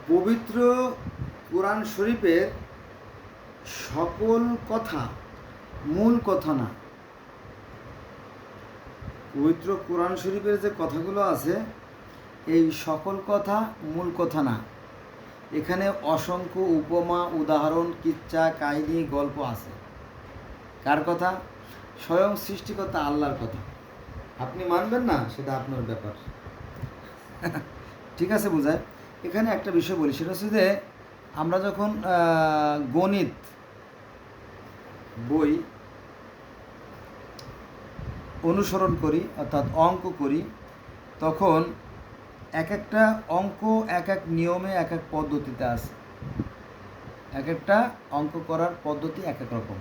পবিত্র কোরআন শরীফের সকল কথা মূল কথা না। পবিত্র কোরআন শরীফের যে কথাগুলো আছে এই সকল কথা মূল কথা না। এখানে অসংখ্য উপমা, উদাহরণ, কিচ্ছা, কাহিনী, গল্প আছে। কার কথা? স্বয়ং সৃষ্টিকর্তা আল্লাহর কথা। আপনি মানবেন না, সেটা আপনার ব্যাপার। ঠিক আছে, বোঝায়। এখানে একটা বিষয় বলি, সেটা হচ্ছে যে আমরা যখন গণিত বই অনুসরণ করি, অর্থাৎ অঙ্ক করি, তখন এক একটা অঙ্ক এক এক নিয়মে এক এক পদ্ধতিতে আছে। এক একটা অঙ্ক করার পদ্ধতি এক এক রকম।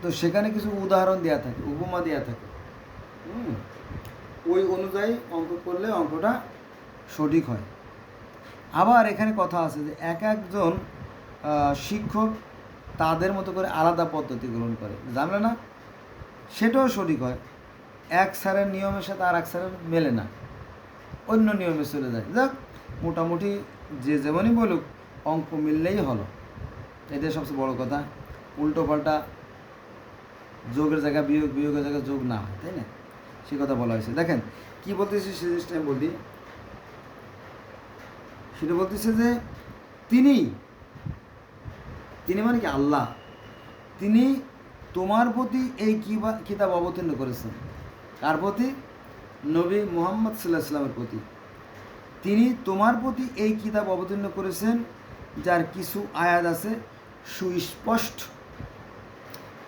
তো সেখানে কিছু উদাহরণ দেওয়া থাকে, উপমা দেওয়া থাকে। ওই অনুযায়ী অঙ্ক করলে অঙ্কটা সঠিক হয়। আবার এখানে কথা আছে যে এক একজন শিক্ষক তাদের মতো করে আলাদা পদ্ধতি গ্রহণ করে, জানলে না? সেটাও সঠিক হয়। এক স্যারের নিয়মের সাথে আর এক স্যারের মেলে না, অন্য নিয়মে চলে যায়। যাক, মোটামুটি যে যেমনই বলুক, অঙ্ক মিললেই হলো, এটাই সবচেয়ে বড় কথা। উল্টো পাল্টা যোগের জায়গায় বিয়োগ, বিয়োগের জায়গায় যোগ না হয়, তাই না? সে কথা বলা হয়েছে। দেখেন কী বলতেছি, সে জিনিসটা আমি বলি। সেটা বলতেছে যে তিনি মানে কি? আল্লাহ। তিনি তোমার প্রতি এই কিতাব অবতীর্ণ করেছেন। কার প্রতি? নবী মুহাম্মদ সাল্লাল্লাহু আলাইহি ওয়াসাল্লামের প্রতি। তিনি তোমার প্রতি এই কিতাব অবতীর্ণ করেছেন, যার কিছু আয়াত আছে সুস্পষ্ট।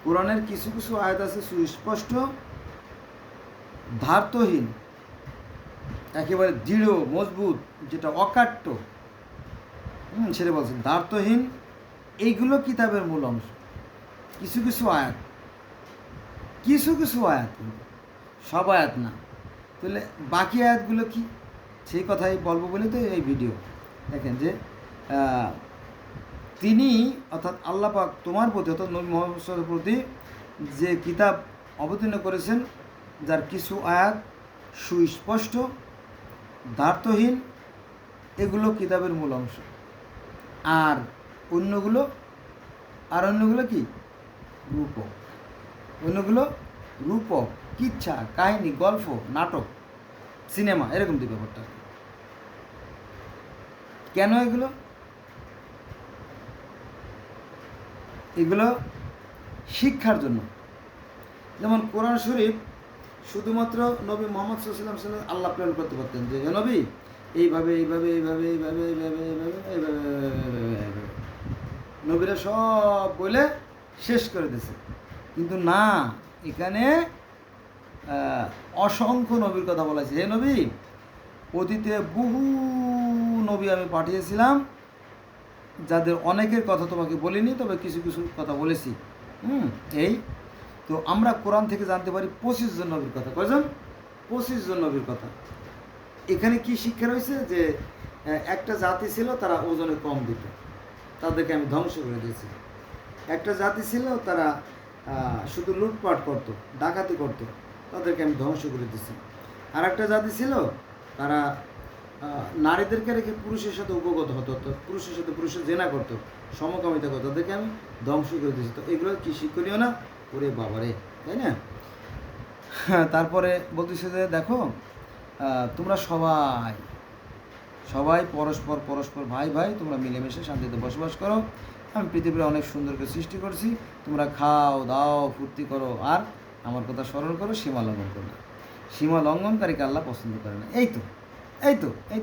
কোরআনের কিছু কিছু আয়াত আছে সুস্পষ্ট, ধার্তহীন, একেবারে দৃঢ় মজবুত, যেটা অকাট্য। সেটা বলছেন ধার্তহীন। এইগুলো কিতাবের মূল অংশ। কিছু কিছু আয়াত, কিছু কিছু আয়াত, সব আয়াত না। তাহলে বাকি আয়াতগুলো কি? সেই কথাই বলবো বলে তো এই ভিডিও। দেখেন যে তিনি অর্থাৎ আল্লাহ পাক তোমার প্রতি, অর্থাৎ নবী মুহাম্মদ সাল্লাল্লাহু আলাইহি ওয়াসাল্লামের প্রতি যে কিতাব অবতীর্ণ করেছেন, যার কিছু আয়াত সুস্পষ্ট, ধার্তহীন, এগুলো কিতাবের মূল অংশ। আর অন্যগুলো কি? রূপক। অন্যগুলো রূপক, কিচ্ছা, কাহিনী, গল্প, নাটক, সিনেমা, এরকম দিকে ব্যাপারটা। কেন এগুলো? এগুলো শিক্ষার জন্য। যেমন কোরআন শরীফ শুধুমাত্র নবী মুহাম্মদ সাল্লাল্লাহু আলাইহি ওয়াসাল্লাম আল্লাহ প্রেরণ করতে পারতেন, যে নবী এইভাবে এইভাবে এইভাবে এইভাবে এইভাবে এইভাবে এইভাবে নবীরা সব বলে শেষ করে দিয়েছে। কিন্তু না, এখানে অসংখ্য নবীর কথা বলা হয়েছে। হে নবী, অতীতে বহু নবী আমি পাঠিয়েছিলাম, যাদের অনেকের কথা তোমাকে বলিনি, তবে কিছু কিছু কথা বলেছি। এই তো আমরা কোরআন থেকে জানতে পারি 25 জন নবীর কথা। কয়জন? 25 জন নবীর কথা। এখানে কি শিক্ষা রয়েছে? যে একটা জাতি ছিল, তারা ওজনে কম দিত, তাদেরকে আমি ধ্বংস করে দিয়েছি। একটা জাতি ছিল, তারা শুধু লুটপাট করত, ডাকাতি করত, তাদেরকে আমি ধ্বংস করে দিয়েছি। আর একটা জাতি ছিল, তারা নারীদেরকে রেখে পুরুষের সাথে উপগত হতো, পুরুষের সাথে পুরুষের জেনা করতো, সমকামিতা করতো, তাদেরকে আমি ধ্বংস করে দিয়েছি। তো এগুলো কি শিক্ষণীয় না? ওরে বাবারে, তাই না? তারপরে বলতেছে যে দেখো, তোমরা সবাই পরস্পর ভাই ভাই, তোমরা মিলেমিশে শান্তিতে বসবাস করো। আমি পৃথিবীর অনেক সুন্দর করে সৃষ্টি করছি, তোমরা খাও দাও ফুর্তি করো, আর আমার কথা স্মরণ করো, সীমা লঙ্ঘন করো না। সীমা লঙ্ঘনকারীকে আল্লাহ পছন্দ করে না। এই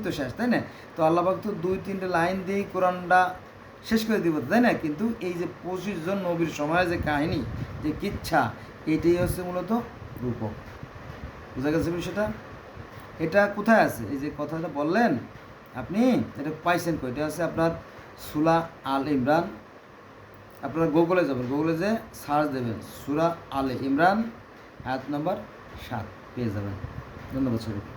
তো শেষ, তাই না? তো আল্লাহ পাক তো 2-3টে লাইন দিয়েই কোরআনটা শেষ করে দিব, তাই না? কিন্তু এই যে 25 জন নবীর সময় যে কাহিনী, যে কিচ্ছা, এইটাই হচ্ছে মূলত রূপক। বুঝা গেছে বিষয়টা? এটা কোথায় আছে? এই যে কথাটা বললেন আপনি, এটা পাইছেন কই? এটা আছে আপনার সূরা আল ইমরান। আপনারা গুগলে যাবেন, গুগলে যে সার্চ দেবেন সূরা আল ইমরান, আয়াত নম্বর 7, পেয়ে যাবেন। ধন্যবাদ সবাইকে।